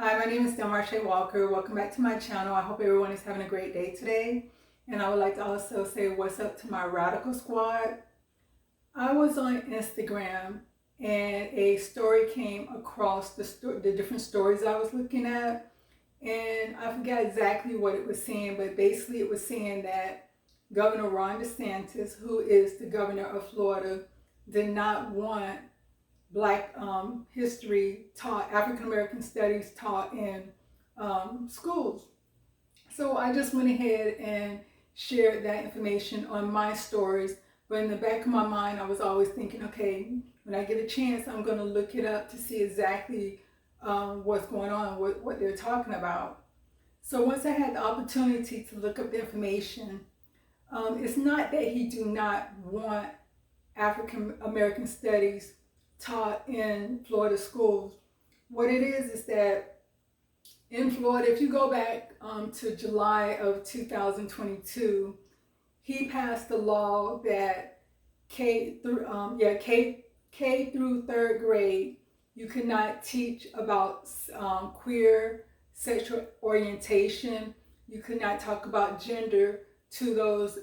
Hi, my name is Delmarshae Walker. Welcome back to my channel. I hope everyone is having a great day today. And I would like to also say what's up to my Radical Squad. I was on Instagram and a story came across the different stories I was looking at. And I forgot exactly what it was saying, but basically it was saying that Governor Ron DeSantis, who is the governor of Florida, did not want Black history taught, African American studies taught in schools. So I just went ahead and shared that information on my stories. But in the back of my mind, I was always thinking, okay, when I get a chance, I'm going to look it up to see exactly what's going on, what they're talking about. So once I had the opportunity to look up the information, it's not that he do not want African American studies taught in Florida schools. What it is that in Florida, if you go back to July of 2022, he passed a law that K through third grade, you cannot teach about queer sexual orientation. You could not talk about gender to those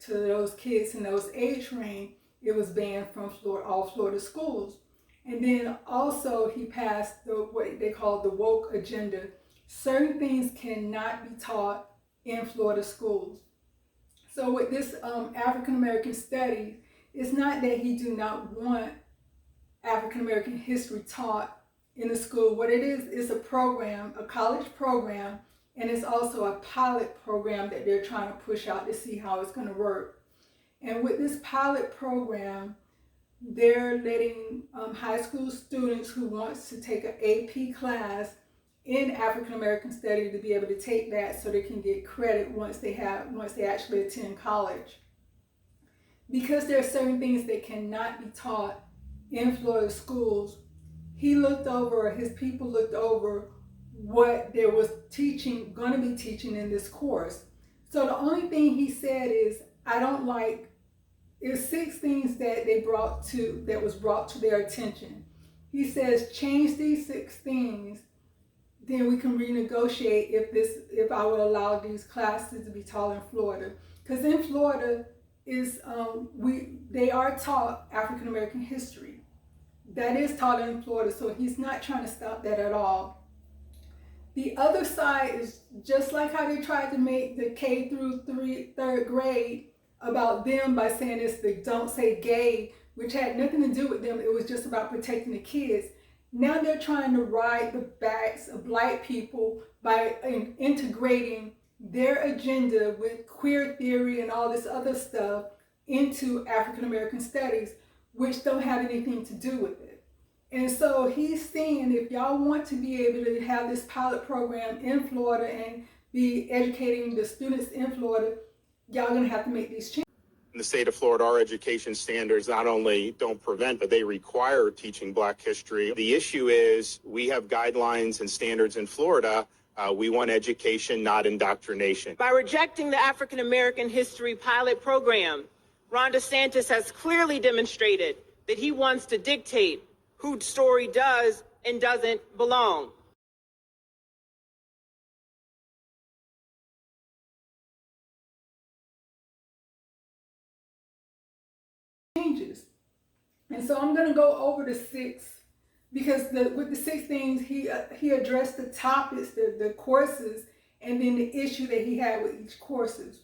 those kids in those age range. It was banned from all Florida schools. And then also he passed what they call the woke agenda. Certain things cannot be taught in Florida schools. So with this African American studies, it's not that he do not want African American history taught in the school. What it is a program, a college program, and it's also a pilot program that they're trying to push out to see how it's going to work. And with this pilot program, they're letting high school students who wants to take an AP class in African American study to be able to take that so they can get credit once they actually attend college. Because there are certain things that cannot be taught in Florida schools, his people looked over what there was going to be teaching in this course. So the only thing he said is, I don't like, it's 6 things that was brought to their attention. He says, change these 6 things, then we can renegotiate if I would allow these classes to be taught in Florida. Because in Florida they are taught African American history. That is taught in Florida, so he's not trying to stop that at all. The other side is just like how they tried to make the K through third grade about them by saying it's the don't say gay, which had nothing to do with them. It was just about protecting the kids. Now they're trying to ride the backs of Black people by integrating their agenda with queer theory and all this other stuff into African American studies, which don't have anything to do with it. And so he's saying, if y'all want to be able to have this pilot program in Florida and be educating the students in Florida, y'all gonna have to make these changes. In the state of Florida, our education standards not only don't prevent, but they require teaching Black history. The issue is we have guidelines and standards in Florida. We want education, not indoctrination. By rejecting the African American History Pilot Program, Ron DeSantis has clearly demonstrated that he wants to dictate whose story does and doesn't belong. Changes. And so I'm going to go over the 6, because with the 6 things, he addressed the topics, the courses, and then the issue that he had with each courses.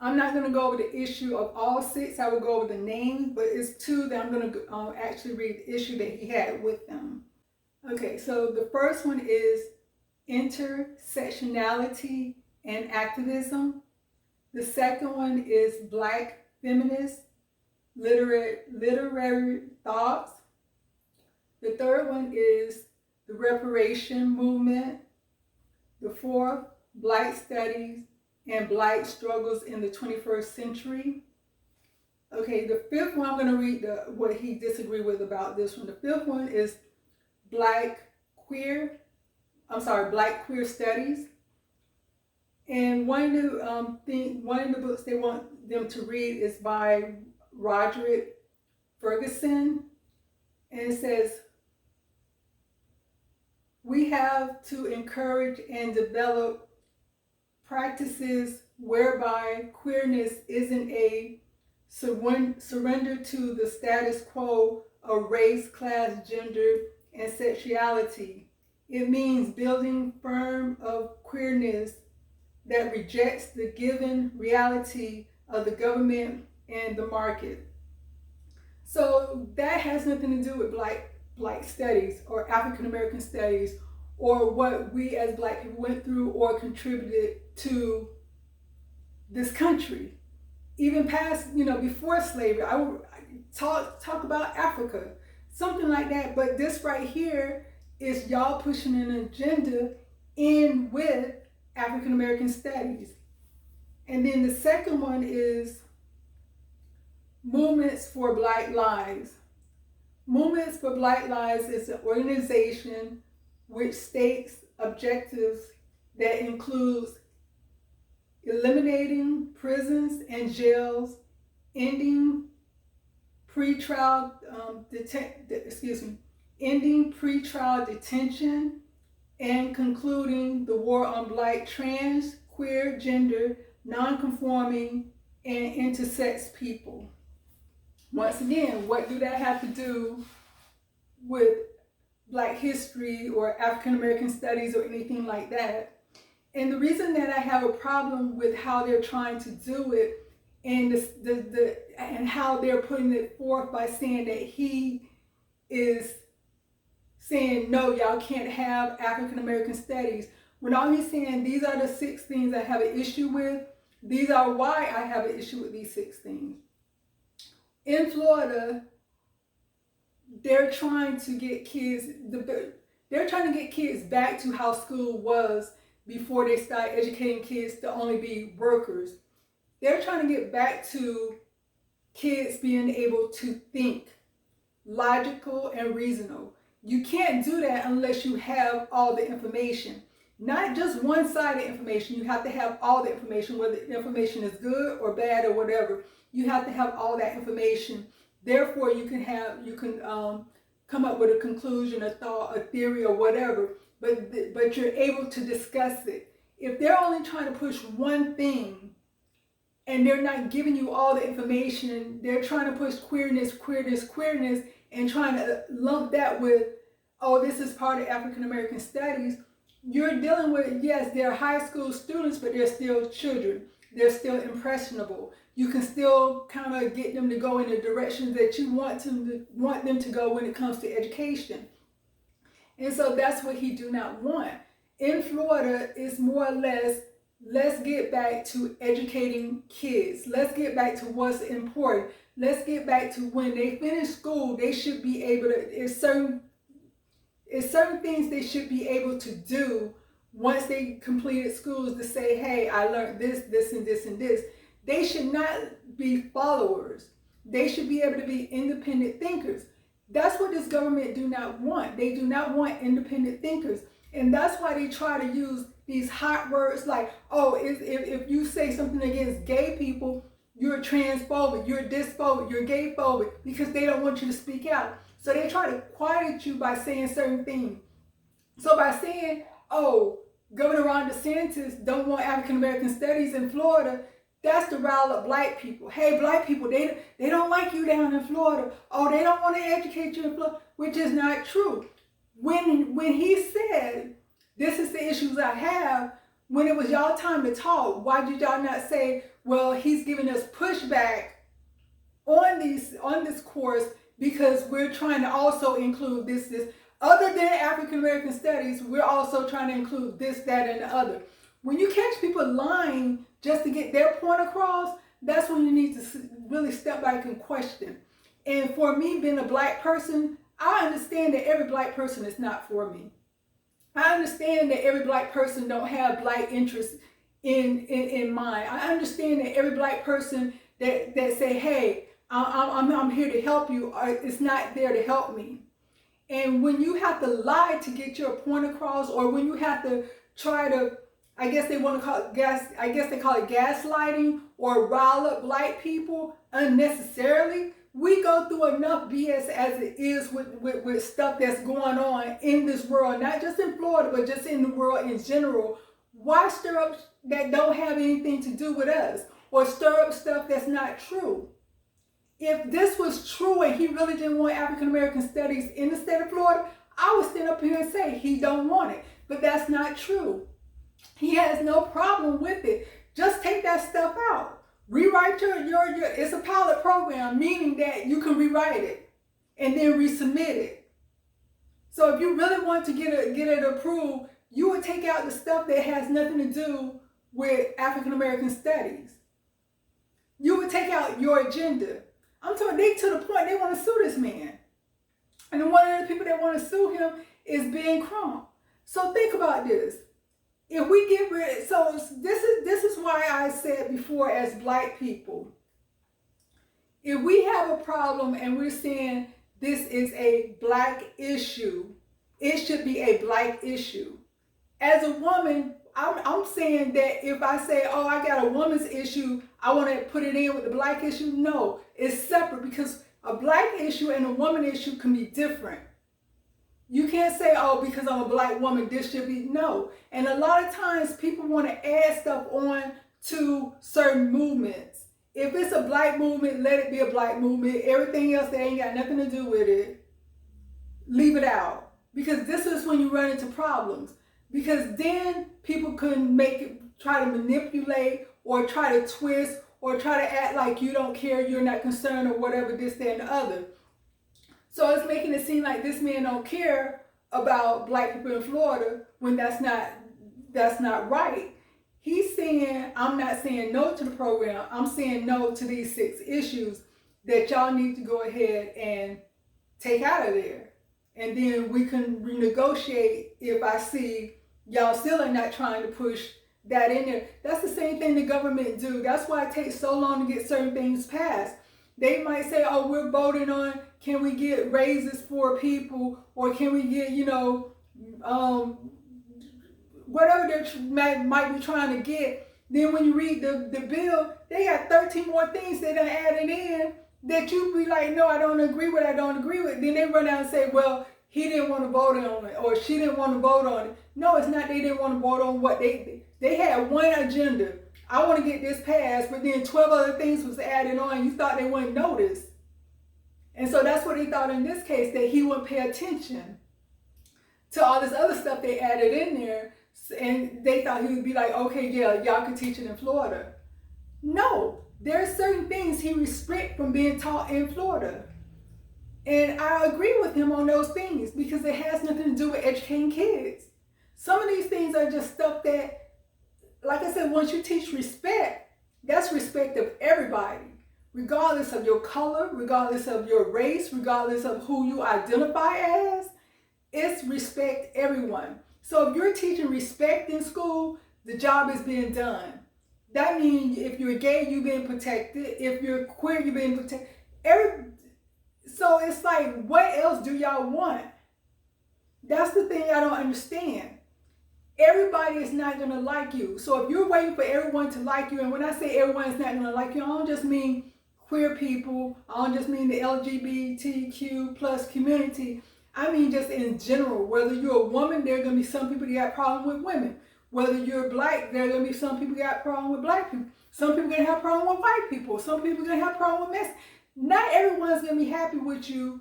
I'm not going to go over the issue of all 6. I will go over the names, but it's 2 that I'm going to actually read the issue that he had with them. Okay, so the first one is intersectionality and activism. The second one is Black feminist literary thoughts. The third one is the reparation movement. The 4th, Black studies and Black struggles in the 21st century. Okay, the 5th one, I'm going to read what he disagreed with about this one. The 5th one is Black queer studies. And one of the books they want them to read is by Roderick Ferguson, and it says, we have to encourage and develop practices whereby queerness isn't a surrender to the status quo of race, class, gender, and sexuality. It means building firm of queerness that rejects the given reality of the government and the market. So that has nothing to do with Black studies or African American studies or what we as Black people went through or contributed to this country. Even past, before slavery, I would talk about Africa, something like that. But this right here is y'all pushing an agenda in with African American studies. And then the second one is Movements for Black Lives. Movements for Black Lives is an organization which states objectives that includes eliminating prisons and jails, ending pretrial detention, and concluding the war on Black, trans, queer, gender, non-conforming, and intersex people. Once again, what do that have to do with Black history or African American studies or anything like that? And the reason that I have a problem with how they're trying to do it and and how they're putting it forth by saying that he is saying, no, y'all can't have African American studies, when all he's saying, these are the 6 things I have an issue with, these are why I have an issue with these 6 things. In Florida, they're trying to get kids back to how school was before they start educating kids to only be workers. They're trying to get back to kids being able to think logical and reasonable. You can't do that unless you have all the information. Not just one-sided information. You have to have all the information, whether the information is good or bad or whatever. You have to have all that information. Therefore, you can come up with a conclusion, a thought, a theory, or whatever. But you're able to discuss it. If they're only trying to push one thing and they're not giving you all the information, they're trying to push queerness, and trying to lump that with, oh, this is part of African American studies. You're dealing with, yes, they're high school students, but they're still children. They're still impressionable. You can still kind of get them to go in the direction that you want them to go when it comes to education. And so that's what he do not want. In Florida, it's more or less, let's get back to educating kids. Let's get back to what's important. Let's get back to when they finish school, they should be able to, it's certain things they should be able to do once they completed schools to say, hey, I learned this, this, and this, and this. They should not be followers. They should be able to be independent thinkers. That's what this government do not want. They do not want independent thinkers. And that's why they try to use these hot words like, oh, if you say something against gay people, you're transphobic, you're dysphobic, you're gayphobic, because they don't want you to speak out. So they try to quiet you by saying certain things. So by saying, oh, Governor Ron DeSantis don't want African American studies in Florida, that's to rile up Black people. Hey, Black people, they don't like you down in Florida. Oh, they don't want to educate you in Florida, which is not true. When he said, this is the issues I have, when it was y'all time to talk, why did y'all not say, well, he's giving us pushback on this course because we're trying to also include this. Other than African American studies, we're also trying to include this, that, and the other. When you catch people lying just to get their point across, that's when you need to really step back and question. And for me, being a Black person, I understand that every Black person is not for me. I understand that every Black person don't have Black interests in mind. I understand that every Black person that say, hey, I'm here to help you, is not there to help me. And when you have to lie to get your point across, or when you have to try to, I guess they want to call it gaslighting, or rile up Black people unnecessarily, We go through enough BS as it is with stuff that's going on in this world, not just in Florida, but just in the world in general. Why stir up that don't have anything to do with us, or stir up stuff that's not true? If this was true and he really didn't want African American studies in the state of Florida, I would stand up here and say he don't want it. But that's not true. He has no problem with it. Just take that stuff out. Rewrite your it's a pilot program, meaning that you can rewrite it and then resubmit it. So if you really want to get it approved, you would take out the stuff that has nothing to do with African American studies. You would take out your agenda. I'm talking, they to the point they want to sue this man. And then one of the people that want to sue him is Ben Crump. So think about this. If we get rid, so this is why I said before, as Black people, if we have a problem and we're saying this is a Black issue, it should be a Black issue. As a woman, I'm saying that if I say, oh, I got a woman's issue, I want to put it in with the Black issue. No, it's separate, because a Black issue and a woman issue can be different. You can't say, oh, because I'm a Black woman, this should be, no. And a lot of times people want to add stuff on to certain movements. If it's a Black movement, let it be a Black movement. Everything else that ain't got nothing to do with it, leave it out. Because this is when you run into problems. Because then people can make it, try to manipulate or try to twist or try to act like you don't care, you're not concerned, or whatever, this, that, and the other. So it's making it seem like this man don't care about Black people in Florida, when that's not right. He's saying, I'm not saying no to the program, I'm saying no to these 6 issues that y'all need to go ahead and take out of there. And then we can renegotiate if I see y'all still are not trying to push that in there. That's the same thing the government do. That's why it takes so long to get certain things passed. They might say, oh, we're voting on, can we get raises for people, or can we get, whatever they might be trying to get. Then when you read the bill, they got 13 more things they done added in that you be like, no, I don't agree with, Then they run out and say, well, he didn't want to vote on it, or she didn't want to vote on it. No, it's not they didn't want to vote on what they had one agenda. I want to get this passed, but then 12 other things was added on. You thought they wouldn't notice. And so that's what they thought in this case, that he wouldn't pay attention to all this other stuff they added in there. And they thought he would be like, okay, yeah, y'all can teach it in Florida. No, there are certain things he restricts from being taught in Florida. And I agree with him on those things, because it has nothing to do with educating kids. Some of these things are just stuff that, like I said, once you teach respect, that's respect of everybody, regardless of your color, regardless of your race, regardless of who you identify as. It's respect everyone. So if you're teaching respect in school, the job is being done. That means if you're gay, you're being protected. If you're queer, you're being protected. So it's like, what else do y'all want? That's the thing I don't understand. Everybody is not going to like you. So if you're waiting for everyone to like you, and when I say everyone is not going to like you, I don't just mean queer people. I don't just mean the LGBTQ plus community. I mean just in general. Whether you're a woman, there are going to be some people that got problems with women. Whether you're Black, there are going to be some people that got problems with Black people. Some people are going to have problems with white people. Some people are going to have problems with Mexicans. Not everyone's going to be happy with you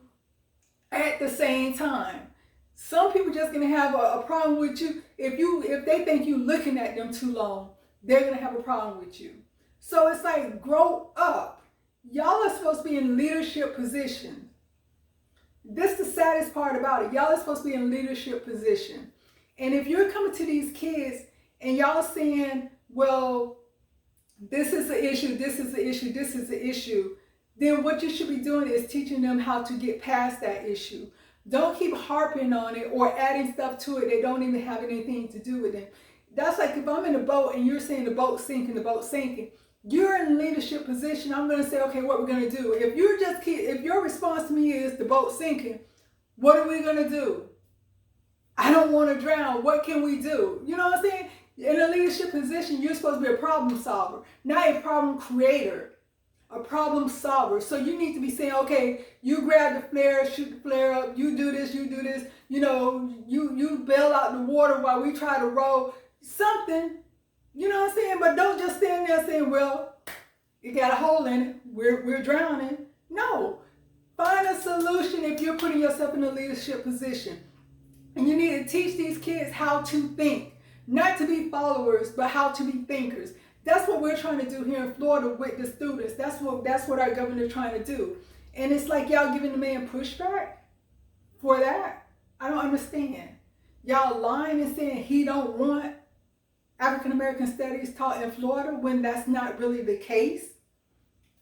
at the same time. Some people just going to have a problem with you. If they think you're looking at them too long, they're going to have a problem with you. So it's like, grow up. Y'all are supposed to be in leadership position. This is the saddest part about it. Y'all are supposed to be in leadership position. And if you're coming to these kids and y'all saying, well, this is the issue, this is the issue, this is the issue, then what you should be doing is teaching them how to get past that issue. Don't keep harping on it or adding stuff to it that don't even have anything to do with it. That's like if I'm in a boat and you're saying the boat's sinking, you're in a leadership position. I'm going to say, okay, what we're going to do. If your response to me is the boat's sinking, what are we going to do? I don't want to drown. What can we do? You know what I'm saying? In a leadership position, you're supposed to be a problem solver, not a problem creator. a problem solver. So you need to be saying, okay, you grab the flare, shoot the flare up, you do this, you know, you bail out the water while we try to roll something, you know what I'm saying? But don't just stand there saying, well, it got a hole in it, we're drowning. No, find a solution if you're putting yourself in a leadership position. And you need to teach these kids how to think, not to be followers, but how to be thinkers. That's what we're trying to do here in Florida with the students. That's what our governor's trying to do. And it's like y'all giving the man pushback for that. I don't understand. Y'all lying and saying he don't want African American studies taught in Florida when that's not really the case.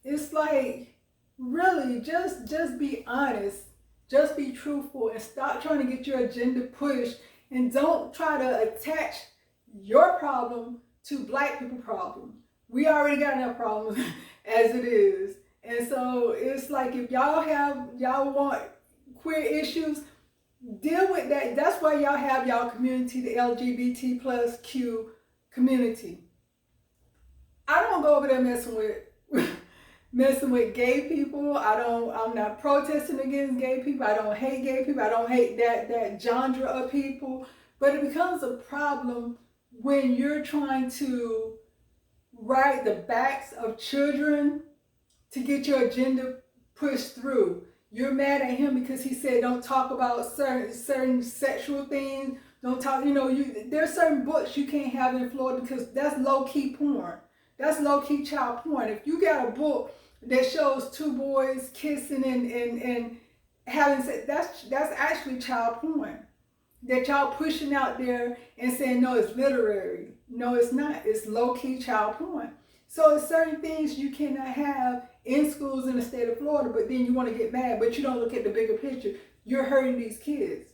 It's like, really, just be honest. Just be truthful and stop trying to get your agenda pushed, and don't try to attach your problem to black people problem. We already got enough problems as it is. And so it's like, if y'all want queer issues, deal with that. That's why y'all have y'all community, the LGBT plus Q community. I don't go over there messing with gay people. I'm not protesting against gay people. I don't hate gay people. I don't hate that genre of people. But it becomes a problem when you're trying to ride the backs of children to get your agenda pushed through. You're mad at him because he said don't talk about certain sexual things. Don't talk, there's certain books you can't have in Florida because that's low-key porn. That's low-key child porn. If you got a book that shows two boys kissing and having sex, that's actually child porn that y'all pushing out there and saying, no, it's literary. No, it's not. It's low-key child porn. So it's certain things you cannot have in schools in the state of Florida, but then you want to get mad, but you don't look at the bigger picture. You're hurting these kids.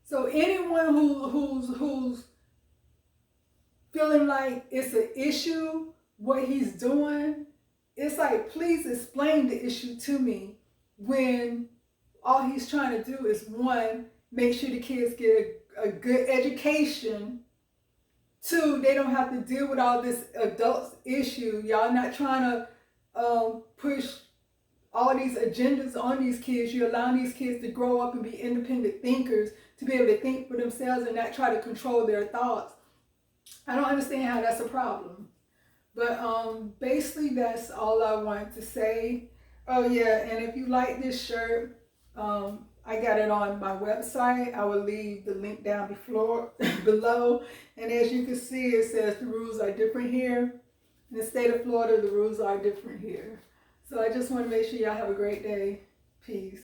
So anyone who's feeling like it's an issue, what he's doing, it's like, please explain the issue to me when all he's trying to do is, one, make sure the kids get a good education. Two, they don't have to deal with all this adult issue. Y'all not trying to push all these agendas on these kids. You're allowing these kids to grow up and be independent thinkers, to be able to think for themselves and not try to control their thoughts. I don't understand how that's a problem. But basically that's all I wanted to say. Oh yeah, and if you like this shirt, I got it on my website. I will leave the link down below. And as you can see, it says the rules are different here. In the state of Florida, the rules are different here. So I just want to make sure y'all have a great day. Peace.